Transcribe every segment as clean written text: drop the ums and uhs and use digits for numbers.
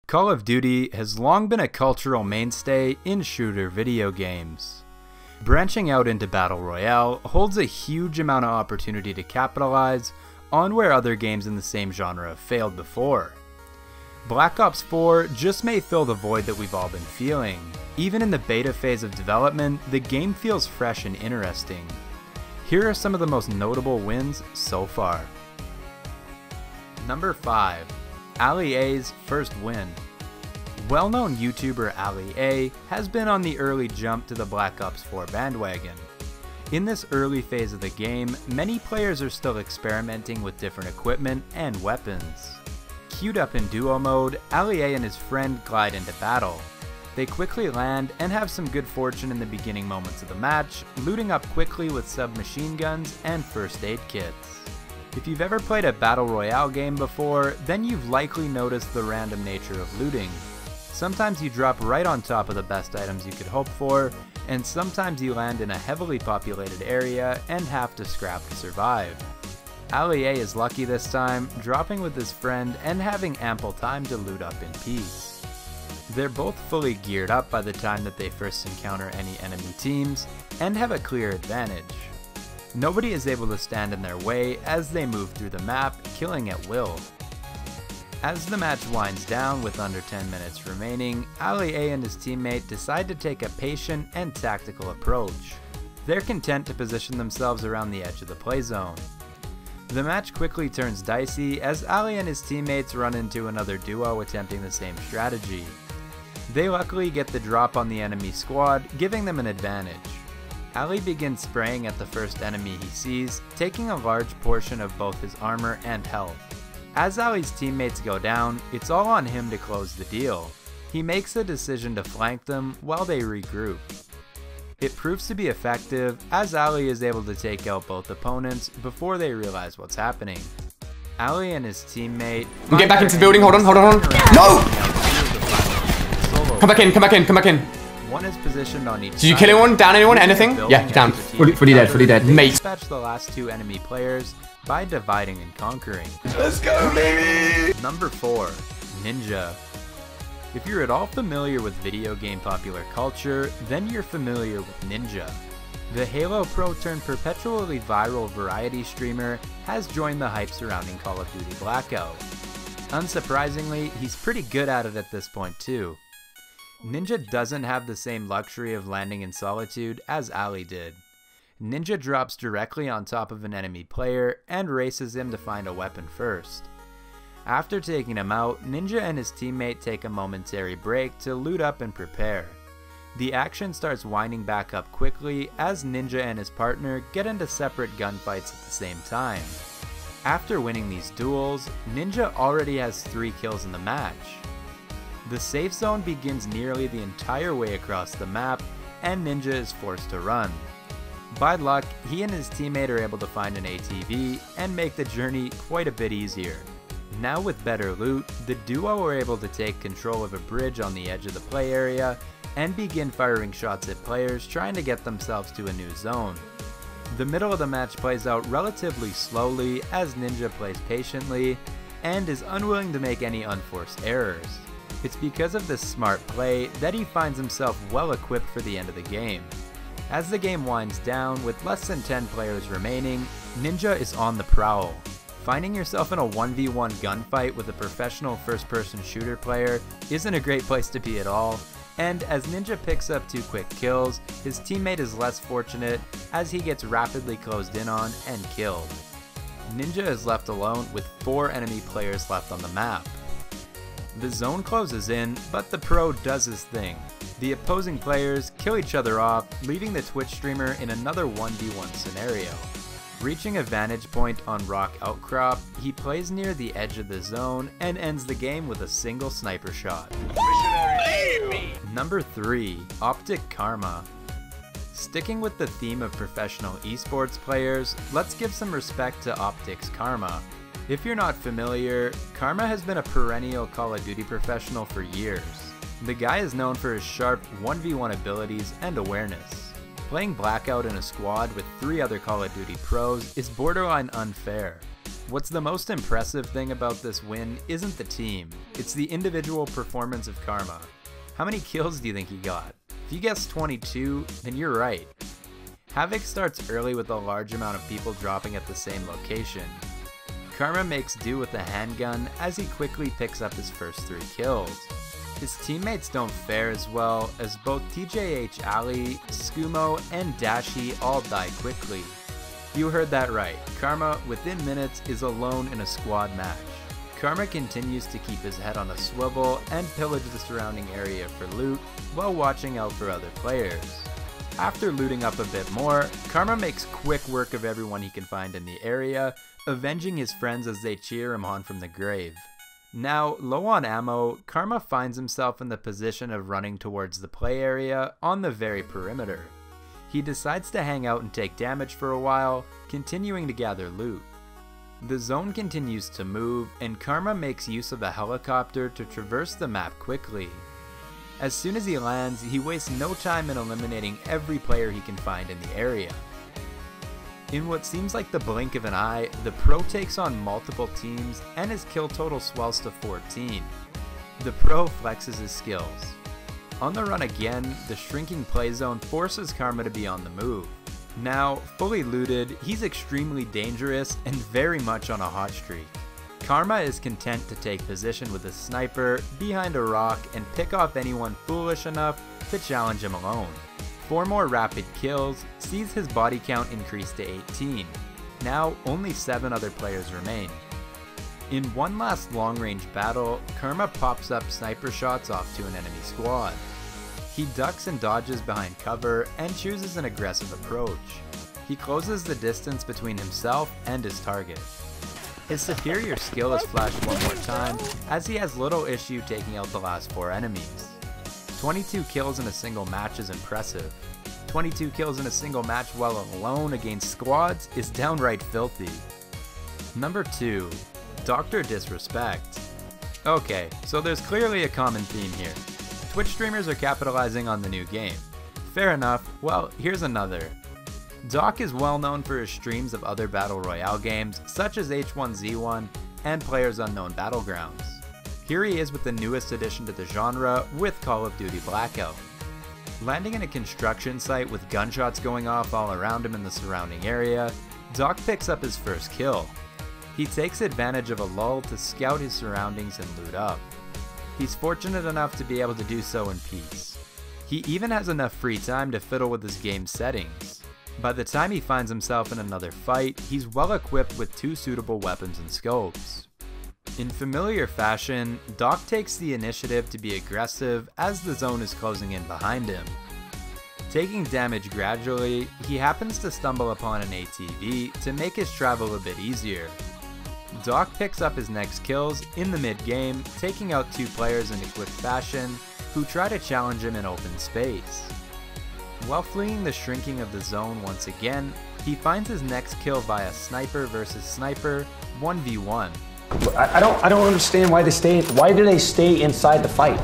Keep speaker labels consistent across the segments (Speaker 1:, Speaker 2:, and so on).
Speaker 1: Call of Duty has long been a cultural mainstay in shooter video games. Branching out into Battle Royale holds a huge amount of opportunity to capitalize on where other games in the same genre have failed before. Black Ops 4 just may fill the void that we've all been feeling. Even in the beta phase of development, the game feels fresh and interesting. Here are some of the most notable wins so far. Number 5. AliA's first win. Well-known YouTuber AliA has been on the early jump to the Black Ops 4 bandwagon. In this early phase of the game, many players are still experimenting with different equipment and weapons. Queued up in duo mode, AliA and his friend glide into battle. They quickly land and have some good fortune in the beginning moments of the match, looting up quickly with submachine guns and first aid kits. If you've ever played a Battle Royale game before, then you've likely noticed the random nature of looting. Sometimes you drop right on top of the best items you could hope for, and sometimes you land in a heavily populated area and have to scrap to survive. AliA is lucky this time, dropping with his friend and having ample time to loot up in peace. They're both fully geared up by the time that they first encounter any enemy teams, and have a clear advantage. Nobody is able to stand in their way as they move through the map, killing at will. As the match winds down with under 10 minutes remaining, AliA and his teammate decide to take a patient and tactical approach. They're content to position themselves around the edge of the play zone. The match quickly turns dicey as AliA and his teammates run into another duo attempting the same strategy. They luckily get the drop on the enemy squad, giving them an advantage. Ali begins spraying at the first enemy he sees, taking a large portion of both his armor and health. As Ali's teammates go down, it's all on him to close the deal. He makes the decision to flank them while they regroup. It proves to be effective as Ali is able to take out both opponents before they realize what's happening. Ali and his teammate...
Speaker 2: Get back into the building, hold on. No! Come back in.
Speaker 1: One is positioned on each
Speaker 2: Did you kill anyone? Down anyone? Anything? Yeah, down. Fully dead. Mate.
Speaker 1: Dispatch the last two enemy players by dividing and conquering.
Speaker 2: Let's go, baby!
Speaker 1: Number 4. Ninja. If you're at all familiar with video game popular culture, then you're familiar with Ninja. The Halo Pro turned perpetually viral variety streamer has joined the hype surrounding Call of Duty Blackout. Unsurprisingly, he's pretty good at it at this point too. Ninja doesn't have the same luxury of landing in solitude as Ali did. Ninja drops directly on top of an enemy player and races him to find a weapon first. After taking him out, Ninja and his teammate take a momentary break to loot up and prepare. The action starts winding back up quickly as Ninja and his partner get into separate gunfights at the same time. After winning these duels, Ninja already has 3 kills in the match. The safe zone begins nearly the entire way across the map, and Ninja is forced to run. By luck, he and his teammate are able to find an ATV and make the journey quite a bit easier. Now with better loot, the duo are able to take control of a bridge on the edge of the play area and begin firing shots at players trying to get themselves to a new zone. The middle of the match plays out relatively slowly as Ninja plays patiently and is unwilling to make any unforced errors. It's because of this smart play that he finds himself well equipped for the end of the game. As the game winds down with less than 10 players remaining, Ninja is on the prowl. Finding yourself in a 1v1 gunfight with a professional first-person shooter player isn't a great place to be at all, and as Ninja picks up 2 quick kills, his teammate is less fortunate as he gets rapidly closed in on and killed. Ninja is left alone with 4 enemy players left on the map. The zone closes in, but the pro does his thing. The opposing players kill each other off, leaving the Twitch streamer in another 1v1 scenario. Reaching a vantage point on Rock Outcrop, he plays near the edge of the zone and ends the game with a single sniper shot. Number 3. Optic Karma. Sticking with the theme of professional esports players, let's give some respect to Optic's Karma. If you're not familiar, Karma has been a perennial Call of Duty professional for years. The guy is known for his sharp 1v1 abilities and awareness. Playing Blackout in a squad with 3 other Call of Duty pros is borderline unfair. What's the most impressive thing about this win isn't the team, it's the individual performance of Karma. How many kills do you think he got? If you guessed 22, then you're right. Havoc starts early with a large amount of people dropping at the same location. Karma makes do with a handgun as he quickly picks up his first 3 kills. His teammates don't fare as well, as both TJH AliA, Skumo, and Dashi all die quickly. You heard that right, Karma, within minutes, is alone in a squad match. Karma continues to keep his head on a swivel and pillage the surrounding area for loot, while watching out for other players. After looting up a bit more, Karma makes quick work of everyone he can find in the area, avenging his friends as they cheer him on from the grave. Now, low on ammo, Karma finds himself in the position of running towards the play area on the very perimeter. He decides to hang out and take damage for a while, continuing to gather loot. The zone continues to move, and Karma makes use of a helicopter to traverse the map quickly. As soon as he lands, he wastes no time in eliminating every player he can find in the area. In what seems like the blink of an eye, the pro takes on multiple teams and his kill total swells to 14. The pro flexes his skills. On the run again, the shrinking play zone forces Karma to be on the move. Now, fully looted, he's extremely dangerous and very much on a hot streak. Karma is content to take position with a sniper behind a rock and pick off anyone foolish enough to challenge him alone. 4 more rapid kills sees his body count increase to 18. Now, only 7 other players remain. In one last long-range battle, Karma pops up sniper shots off to an enemy squad. He ducks and dodges behind cover and chooses an aggressive approach. He closes the distance between himself and his target. His superior skill is flashed one more time, as he has little issue taking out the last 4 enemies. 22 kills in a single match is impressive. 22 kills in a single match while alone against squads is downright filthy. Number 2. Dr. Disrespect. Okay, so there's clearly a common theme here. Twitch streamers are capitalizing on the new game. Fair enough, well, here's another. Doc is well known for his streams of other Battle Royale games, such as H1Z1 and PlayerUnknown Battlegrounds. Here he is with the newest addition to the genre with Call of Duty Blackout. Landing in a construction site with gunshots going off all around him in the surrounding area, Doc picks up his first kill. He takes advantage of a lull to scout his surroundings and loot up. He's fortunate enough to be able to do so in peace. He even has enough free time to fiddle with his game's settings. By the time he finds himself in another fight, he's well equipped with 2 suitable weapons and scopes. In familiar fashion, Doc takes the initiative to be aggressive as the zone is closing in behind him. Taking damage gradually, he happens to stumble upon an ATV to make his travel a bit easier. Doc picks up his next kills in the mid-game, taking out 2 players in a quick fashion who try to challenge him in open space. While fleeing the shrinking of the zone once again, he finds his next kill via sniper versus sniper 1v1.
Speaker 3: I don't understand why do they stay inside the fight?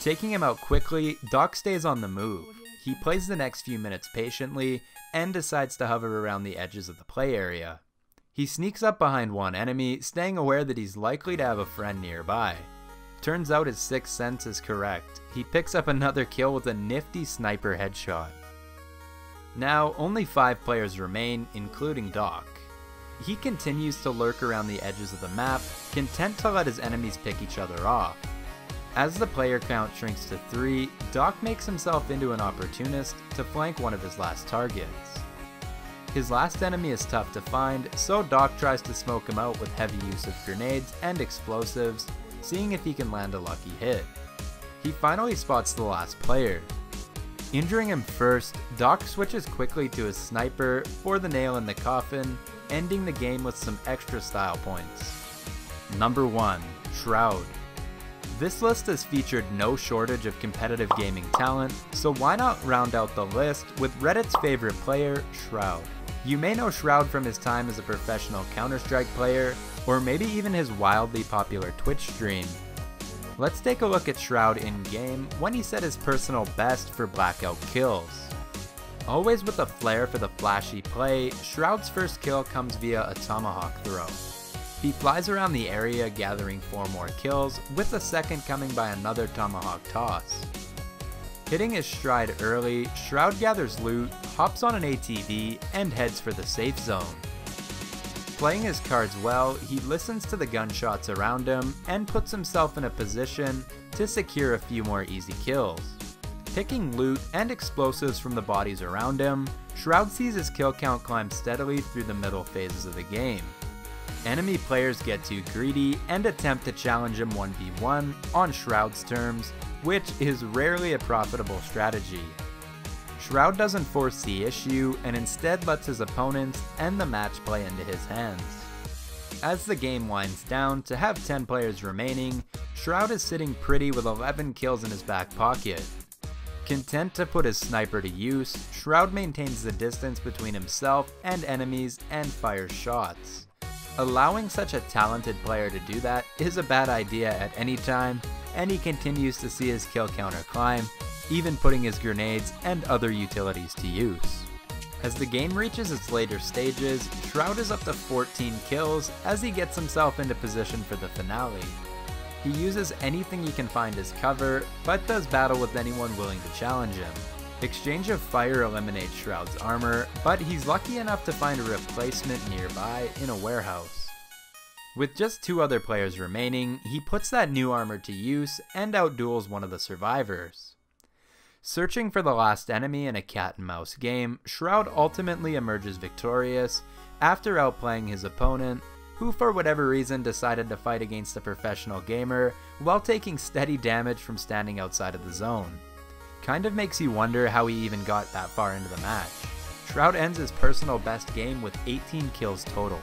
Speaker 1: Taking him out quickly, Doc stays on the move. He plays the next few minutes patiently and decides to hover around the edges of the play area. He sneaks up behind one enemy, staying aware that he's likely to have a friend nearby. Turns out his sixth sense is correct. He picks up another kill with a nifty sniper headshot. Now, only 5 players remain, including Doc. He continues to lurk around the edges of the map, content to let his enemies pick each other off. As the player count shrinks to 3, Doc makes himself into an opportunist to flank one of his last targets. His last enemy is tough to find, so Doc tries to smoke him out with heavy use of grenades and explosives, seeing if he can land a lucky hit. He finally spots the last player. Injuring him first, Doc switches quickly to his sniper for the nail in the coffin, ending the game with some extra style points. Number 1. Shroud. This list has featured no shortage of competitive gaming talent, so why not round out the list with Reddit's favorite player, Shroud. You may know Shroud from his time as a professional Counter-Strike player, or maybe even his wildly popular Twitch stream. Let's take a look at Shroud in-game when he set his personal best for Blackout kills. Always with a flair for the flashy play, Shroud's first kill comes via a tomahawk throw. He flies around the area gathering 4 more kills, with the second coming by another tomahawk toss. Hitting his stride early, Shroud gathers loot, hops on an ATV, and heads for the safe zone. Playing his cards well, he listens to the gunshots around him and puts himself in a position to secure a few more easy kills. Picking loot and explosives from the bodies around him, Shroud sees his kill count climb steadily through the middle phases of the game. Enemy players get too greedy and attempt to challenge him 1v1 on Shroud's terms, which is rarely a profitable strategy. Shroud doesn't force the issue and instead lets his opponents end the match play into his hands. As the game winds down to have 10 players remaining, Shroud is sitting pretty with 11 kills in his back pocket. Content to put his sniper to use, Shroud maintains the distance between himself and enemies and fires shots. Allowing such a talented player to do that is a bad idea at any time, and he continues to see his kill counter climb, even putting his grenades and other utilities to use. As the game reaches its later stages, Shroud is up to 14 kills as he gets himself into position for the finale. He uses anything he can find as cover, but does battle with anyone willing to challenge him. Exchange of fire eliminates Shroud's armor, but he's lucky enough to find a replacement nearby in a warehouse. With just 2 other players remaining, he puts that new armor to use and outduels one of the survivors. Searching for the last enemy in a cat and mouse game, Shroud ultimately emerges victorious after outplaying his opponent, who for whatever reason decided to fight against a professional gamer while taking steady damage from standing outside of the zone. Kind of makes you wonder how he even got that far into the match. Shroud ends his personal best game with 18 kills total.